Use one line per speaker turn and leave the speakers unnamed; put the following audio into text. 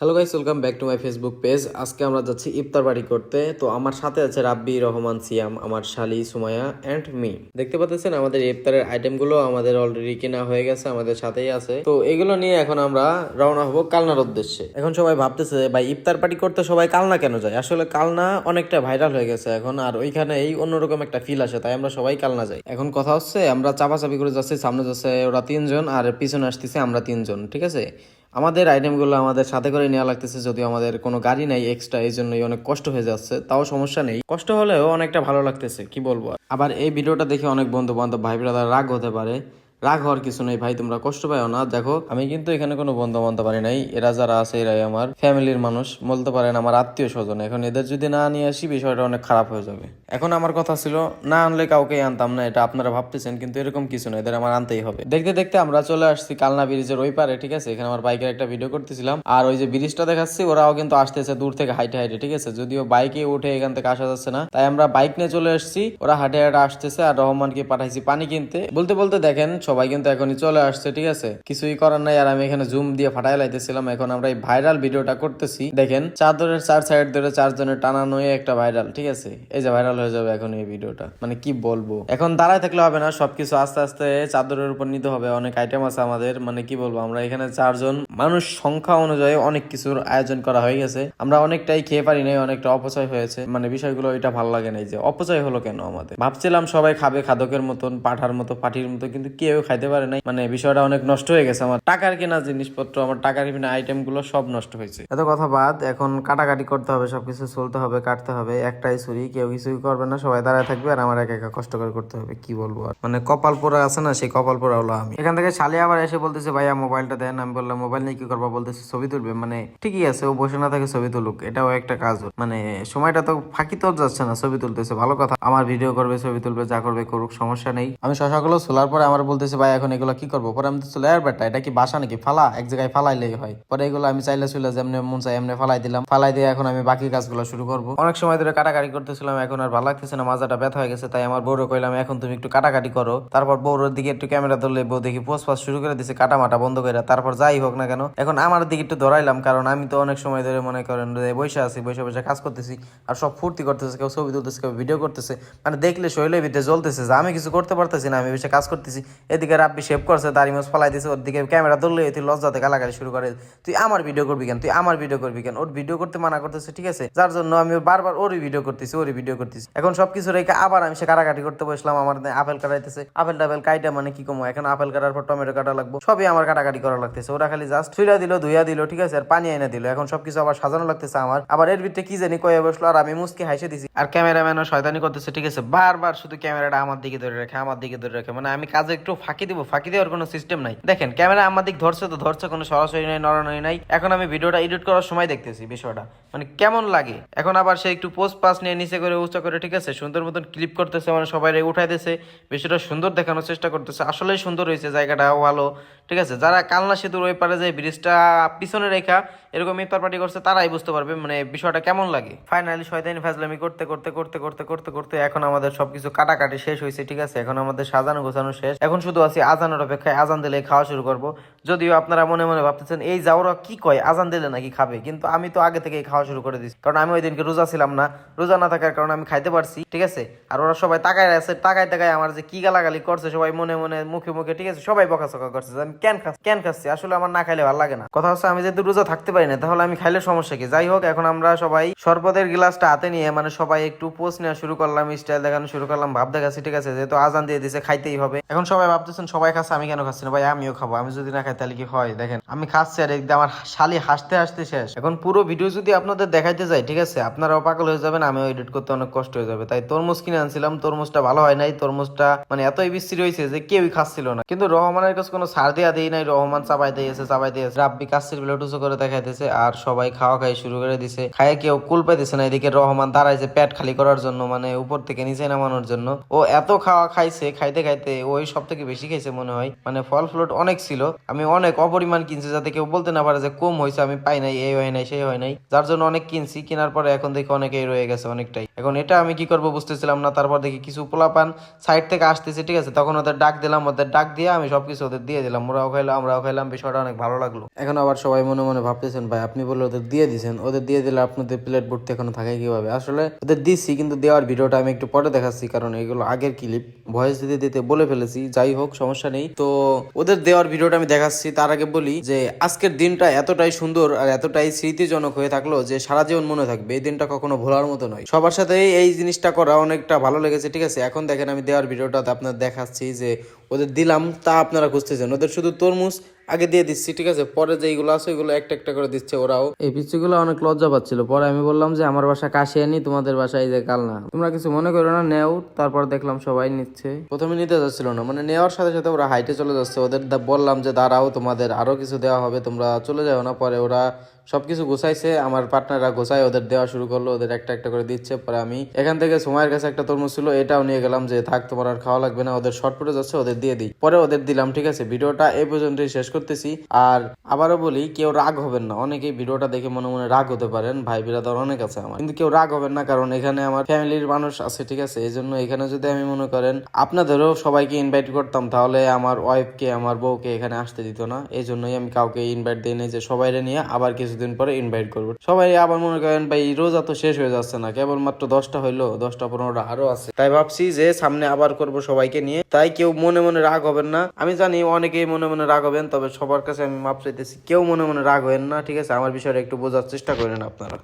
Hello guys, welcome back to my Facebook page. আজকে আমরা যাচ্ছি ইফতার পার্টি করতে। তো আমার সাথে আছে রাব্বি, রহমান, সিয়াম, আমার শালি সুমাইয়া অ্যান্ড মি। দেখতে পাচ্ছেন আমাদের ইফতারের আইটেমগুলো আমাদের অলরেডি কেনা হয়ে গেছে, আমাদের সাথেই আছে। তো এগুলো নিয়ে এখন আমরা রওনা হব কালনার উদ্দেশ্যে। এখন সবাই ভাবতেছে ভাই ইফতার পার্টি করতে সবাই কালনা কেন যায়? আসলে কালনা অনেকটা ভাইরাল হয়ে গেছে এখন, আর ওইখানে এই অন্যরকম একটা ফিল আসে, তাই আমরা সবাই কালনা যাই। এখন কথা হচ্ছে আমরা চাপাচাপি করে যাচ্ছি, সামনে যাচ্ছে ওরা তিনজন আর পিছনে আসতেছে আমরা তিনজন, ঠিক আছে। আমাদের আইটেমগুলো আমাদের সাথে করে নেওয়া লাগতেছে, যদিও আমাদের কোনো গাড়ি নাই এক্সট্রা, এই জন্যই অনেক কষ্ট হয়ে যাচ্ছে। তাও সমস্যা নেই, কষ্ট হলেও অনেকটা ভালো লাগতেছে, কি বলবো। আবার এই ভিডিওটা দেখে অনেক বন্ধু বান্ধব ভাই ব্রাদার রাগ হতে পারে। রাগ হওয়ার কিছু নেই ভাই, তোমরা কষ্ট পাও না। দেখো আমি কিন্তু এখানে কোনো বন্ধু বান্ধব পারি নাই, এরা যারা আছে এরাই আমার ফ্যামিলির মানুষ, বলতে পারেন আমার আত্মীয় স্বজন। এখন এদের যদি না নিয়ে আসি বিষয়টা অনেক খারাপ হয়ে যাবে। এখন আমার কথা ছিল না আনলে কাউকে আনতাম না, এটা আপনারা ভাবতেছেন, কিন্তু এরকম কিছু না, এদের আমার আনতেই হবে। দেখতে দেখতে আমরা চলে আসছি কালনা ব্রিজের ওই পারে, ঠিক আছে। এখানে আমার বাইকের একটা ভিডিও করতেছিলাম, আর ওই যে ব্রিজটা দেখাচ্ছি ওরাও কিন্তু আসতেছে দূর থেকে হাইটে হাইটে, ঠিক আছে। যদিও বাইকে উঠে এখান থেকে আসা যাচ্ছে না, তাই আমরা বাইক নিয়ে চলে আসছি, ওরা হাঁটে হাঁটে আসতেছে। আর রহমানকে পাঠাইছি পানি কিনতে। বলতে বলতে দেখেন সবাই কিন্তু এখনই চলে আসছে, ঠিক আছে, কিছুই করার নাই। আর আমি এখানে জুম দিয়ে ফাটাই লাইতেছিলাম। এখন আমরা এই ভাইরাল ভিডিওটা করতেছি, দেখেন চাদরের চার সাইড ধরে চারজনের টানানো একটা ভাইরাল, ঠিক আছে। এই যে ভাইরাল হয়ে যাবে এখন এই ভিডিওটা, মানে কি বলবো। এখন দাঁড়ায় থাকলে হবে না, সবকিছু আস্তে আস্তে চাদরের উপর নিতে হবে। অনেক আইটেম আছে আমাদের, মানে কি বলবো, আমরা এখানে চারজন মানুষ সংখ্যা অনুযায়ী অনেক কিছুর আয়োজন করা হয়ে গেছে। আমরা অনেকটাই খেয়ে পারি নাই, অনেকটা অপচয় হয়েছে, মানে বিষয়গুলো এটা ভালো লাগে নাই যে অপচয় হলো কেন আমাদের। ভাবছিলাম সবাই খাবে খাদকের মতন, পাঠার মতো পাটির মতো, কিন্তু কেউ খাইতে পারে নাই। মানে বিষয়টা অনেক নষ্ট হয়ে গেছে। আমার টাকার কেনা জিনিসপত্র, আমার টাকার কেনা আইটেম গুলো সব নষ্ট হয়েছে। এত কথা বাদ, এখন কাটাকাটি করতে হবে, সবকিছু চলতে হবে, কাটতে হবে। একটাই ছুরি, কেউ কিছুই করবে না, সবাই দাঁড়ায় থাকবে, আর আমার একা একা কষ্ট করে করতে হবে, কি বলবো। আর মানে কপাল পোড়া আছে না, সেই কপাল পোড়া হলো আমি। এখান থেকে শালি আবার এসে বলতেছে ভাইয়া মোবাইলটা দেন। আমি বললাম মোবাইল নিয়ে কি করবো? বলতেছে ছবি তুলবে। মানে ঠিকই আছে, ও বসে না থাকে ছবি তুলুক, এটাও একটা কাজ। মানে সময়টা তো ফাঁকি তো যাচ্ছে না, ছবি তুলতেছে, ভালো কথা। আমার ভিডিও করবে, ছবি তুলবে, যা করবে করুক, সমস্যা নেই। আমি শশাগুলো ছোলার পরে আমার বলতেছে ভাই এখন এগুলো কি করবো? পরে আমি তো চলে আর বেটা, এটা কি বাসা নাকি? ফালা, এক জায়গায় ফালাইলেই হয়। পরে এগুলো আমি চাইলে চলে যেমনি মন চাই এমনি ফালাই দিলাম। ফালাই দিয়ে এখন আমি বাকি কাজগুলো শুরু করবো। অনেক সময় ধরে কাটাকাটি করতেছিলাম, এখন আর ভালো লাগতেছে না, মাজাটা ব্যথা হয়ে গেছে। তাই আমার বউরে কইলাম এখন তুমি একটু কাটাকাটি করো। তারপর বউর দিকে একটু ক্যামেরা ধরলে বউ দেখি পোস্ট পাস শুরু করে দিছে, কাটা মাটা বন্ধ করে। তারপর যাই হোক না কেন, এখন আমার দিকে একটু ধরাইলাম, কারণ আমি তো অনেক সময় ধরে মনে করেন বসে আছি, বসে বসে কাজ করতেছি, আর সব ফুর্তি করতেছে, কেউ ছবি তুলতেছে, কেউ ভিডিও করতেছে। মানে দেখলে শরীরের ভিতরে জ্বলতেছে যে আমি কিছু করতে পারতেছি না, আমি বসে কাজ করতেছি। এদিকে রাব্বি শেভ করছে, দাড়ি মাছ ফালাই দিছে, ওর দিকে ক্যামেরা ধরলে তুই লজ্জাতে গালাগালি শুরু করে, তুই আমার ভিডিও করবি কেন, তুই আমার ভিডিও করবি কেন। ওর ভিডিও করতে মানা করতেছে, ঠিক আছে, যার জন্য আমি বারবার ওরই ভিডিও করতেছি, ওরই ভিডিও করতেছি। এখন সবকিছু রেখে আবার আমি সে কাটাকাটি করতে বসলাম। আমার আপেল কাটাইতেছে, আপেল টাপেল কাইটা মানে কি কমো, এখন আপেল কাটার পর টমেটো কাটা লাগবো, সবই আমার কাটাকাটি করা লাগতেছে। ওরা খালি জাস্ট ছুঁড়া দিল, ধুইয়া দিল, ঠিক আছে, আর পানি এনে দিল। এখন সবকিছু আবার সাজানো লাগতেছে আমার। আবার এর ভিতরে কি জানি কয়ে বসলো, আর আমি মুসকে হাসে দিছি। আর ক্যামেরাম্যানও শয়তানি করতেছে, ঠিক আছে, বারবার শুধু ক্যামেরাটা আমার দিকে ধরে রাখে, আমার দিকে ধরে রাখে। মানে আমি কাজে একটু ফাঁকি দিব, ফাঁকি দেওয়ার কোনো সিস্টেম নাই। দেখেন ক্যামেরা আমার দিক ধরছে তো ধরছে, কোনো সরাসরি নাই, নড়ানড়ি নাই। এখন আমি ভিডিওটা এডিট করার সময় দেখতেছি বিষয়টা মানে কেমন লাগে। এখন আবার সে একটু পোস্ট পাস নিয়ে নিচে করে উঁচা করে, ঠিক আছে, সুন্দর মতন ক্লিপ করতেছে, মানে সবাই উঠাই দিয়েছে, বিষয়টা সুন্দর দেখানোর চেষ্টা করতেছে। আসলেই সুন্দর হয়েছে, জায়গাটাও ভালো, ঠিক আছে। যারা কালনা সেতুর ওই পারে যে ব্রিজটা পিছনে রেখা এরকম ইফতার পার্টি করছে তারাই বুঝতে পারবে মানে বিষয়টা কেমন লাগে। ফাইনালি শয়তানি ফাজলামি করতে করতে করতে করতে করতে করতে এখন আমাদের সবকিছু কাটাকাটি শেষ হয়েছে, ঠিক আছে। এখন আমাদের সাজানো গোছানো শেষ, এখন শুধু আছি আজানের অপেক্ষায়। আজান দিলে খাওয়া শুরু করব। যদিও আপনারা মনে মনে ভাবতেছেন এই যাওরা কি কয়, আজান দিলে নাকি খাবে, কিন্তু আমি তো আগে থেকেই খাওয়া শুরু করে দিচ্ছি, কারণ আমি ওই দিনকে রোজা ছিলাম না। রোজা না থাকার কারণে আমি খাইতে পারছি, ঠিক আছে। আর ওরা সবাই তাকায় আছে, তাকায় তাকায় আমার যে কি গালাগালি করছে, সবাই মনে মনে মুখে মুখে, ঠিক আছে, সবাই বকাচকা করছে যে আমি কেন খাচ্ছি। আসলে আমার না খাইলে ভালো লাগে না। কথা হচ্ছে আমি যেহেতু রোজা থাকতে পারি না, তাহলে আমি খাইলে সমস্যা কি? যাই হোক, এখন আমরা সবাই শরবতের গ্লাসটা হাতে নিয়ে মানে সবাই একটু পোজ নেওয়া শুরু করলাম, স্টাইল দেখানো শুরু করলাম, ভাব দেখাচ্ছি, ঠিক আছে, যেহেতু আজান দিয়ে দিছে খাইতেই হবে। এখন সবাই ভাবতেছেন সবাই খাচ্ছে, আমি কেন খাচ্ছি না? ভাই আমিও খাবো, আমি যদি না খাই তাহলে কি হয়? দেখেন আমি খাচ্ছি আর একদম আমার শালি হাসতে হাসতে শেষ। এখন পুরো ভিডিও যদি আপনাদের দেখাইতে যাই, ঠিক আছে, আপনারাও পাগল হয়ে যাবেন, আমিও এডিট করতে অনেক কষ্ট হয়ে যাবে। তাই তরমুজ কিনে আনছিলাম, তরমুজটা ভালো হয় নাই। তরমুজটা মানে এতই বিশ্রী হয়েছে যে কেউই খাচ্ছিল না, কিন্তু রহমানের কাছে কোনো ছাড় দেওয়া দেই নাই। রহমান চাপাই দিয়েছে চাপাই দিয়েছে, রাব্বি কাচ্ছির ব্লেটুসো করে দেখাইতেছে, আর সবাই খাওয়া খাই শুরু করে দিছে। খাইয়ে কেউ কুল পাইতেছে না। এদিকে রহমান দাঁড়াইছে পেট খালি করার জন্য, মানে উপর থেকে নিচে নামানোর জন্য। ও এত খাওয়া খাইছে, খাইতে খাইতে ওই সব থেকে বেশি খাইছে মনে হয়, মানে ফল ফ্রুট অনেক ছিল, আমি অনেক অপরিমাণ কিনছি যাতে কেউ বলতে না পারে যে কম হয়েছে, আমি পাই নাই, এই হয় নাই সেই হয় নাই, যার জন্য অনেক কিনছি। কেনার পরে এখন দেখি অনেকেই রয়ে গেছে অনেকটাই। এখন এটা আমি কি করবো বুঝতেছিলাম না। তারপর দেখি কিছু পোলাপান সাইড থেকে আসতেছে, ঠিক আছে, তখন ওদের ডাক দিলাম, ওদের ডাক দিয়ে আমি সবকিছু ওদের দিয়ে দিলাম, ওরাও খাইলাম আমরাও খাইলাম, বিষয়টা অনেক ভালো লাগলো। এখন আবার সবাই মনে মনে ভাবতেছেন ভাই আপনি বলে ওদের দিয়ে দিয়েছেন, ওদের দিয়ে দিলে আপনাদের প্লেট ভর্তি এখনো থাকে কিভাবে? আসলে ওদের দিচ্ছি, কিন্তু দেওয়ার ভিডিওটা আমি একটু পরে দেখাচ্ছি, কারণ এগুলো আগের ক্লিপ, ভয়েস দিতে দিতে বলে ফেলেছি। যাই হোক, সমস্যা নেই। তো ওদের দেওয়ার ভিডিওটা আমি দেখাচ্ছি। তার আগে বলি যে আজকের দিনটা এতটাই সুন্দর আর এতটাই স্মৃতিজনক হয়ে থাকলো যে সারা জীবন মনে থাকবে। এই দিনটা কখনো ভোলার মতো নয়। সবার সাথে এই জিনিসটা করা অনেকটা ভালো লেগেছে, ঠিক আছে। এখন দেখেন আমি দেওয়ার ভিডিওটাতে আপনার দেখাচ্ছি যে ওদের দিলাম, তা আপনারা খুঁজতেছেন, ওদের শুধু তরমুজ আগে দিয়ে দিচ্ছি, ঠিক আছে, পরে যেইগুলো আছে ওইগুলো একটা একটা করে দিচ্ছে ওরাও। এই পিচ্ছিগুলো অনেক লজ্জা পাচ্ছিল। পরে আমি বললাম যে আমার বাসা কাশিয়ানি, তোমাদের বাসায় যে কালনা, তোমরা কিছু মনে করো না, নেও। তারপর দেখলাম সবাই নিচ্ছে। প্রথমে নিতে যাচ্ছিল না, মানে নেওয়ার সাথে সাথে ওরা হাইটে চলে যাচ্ছে। ওদের বললাম যে দাঁড়াও, তোমাদের আরো কিছু দেওয়া হবে, তোমরা চলে যাও না। পরে ওরা সবকিছু গোছাইছে, আমার পার্টনাররা গোছায় ওদের দেওয়া শুরু করলো, ওদের একটা একটা করে দিচ্ছে। পরে আমি এখান থেকে সময়ের কাছে একটা তরমুজ ছিল, এটাও নিয়ে গেলাম যে থাক, তোমার আর খাওয়া লাগবে না, ওদের শর্ট পড়ে যাচ্ছে, ওদের দিয়ে দিই। পরে ওদের দিলাম, ঠিক আছে। ভিডিওটা এই পর্যন্তই শেষ করতেছি। আর আবারও বলি, কেউ রাগ হবেন না। অনেকেই ভিডিওটা দেখে মনে মনে রাগ হতে পারেন, ভাই বিরাদর অনেক আছে আমার, কিন্তু কেউ রাগ হবেন না, কারণ এখানে আমার ফ্যামিলির মানুষ আছে, ঠিক আছে। এই জন্য এখানে যদি আমি মনে করেন আপনাদেরও সবাইকে ইনভাইট করতাম, তাহলে আমার ওয়াইফকে, আমার বউকে এখানে আসতে দিত না। এই জন্যই আমি কাউকে ইনভাইট দিই নাই, যে সবাইরে নিয়ে আবার কিছুদিন পরে ইনভাইট করবো। সবাই আবার মনে করেন ভাই রোজা তো শেষ হয়ে যাচ্ছে না, কেবলমাত্র 10টা হইলো, 10টা 15টা আরো আছে। তাই ভাবছি যে সামনে আবার করব সবাইকে নিয়ে। তাই কেউ মনে মনে রাগ হবেন না। আমি জানি অনেকেই মনে মনে রাগ হবেন, তবে সবার কাছে আমি মাপ চাইতেছি, কেউ মনে মনে রাগ হবেন না, ঠিক আছে। আমার বিষয়টা একটু বোঝার চেষ্টা করেন আপনারা।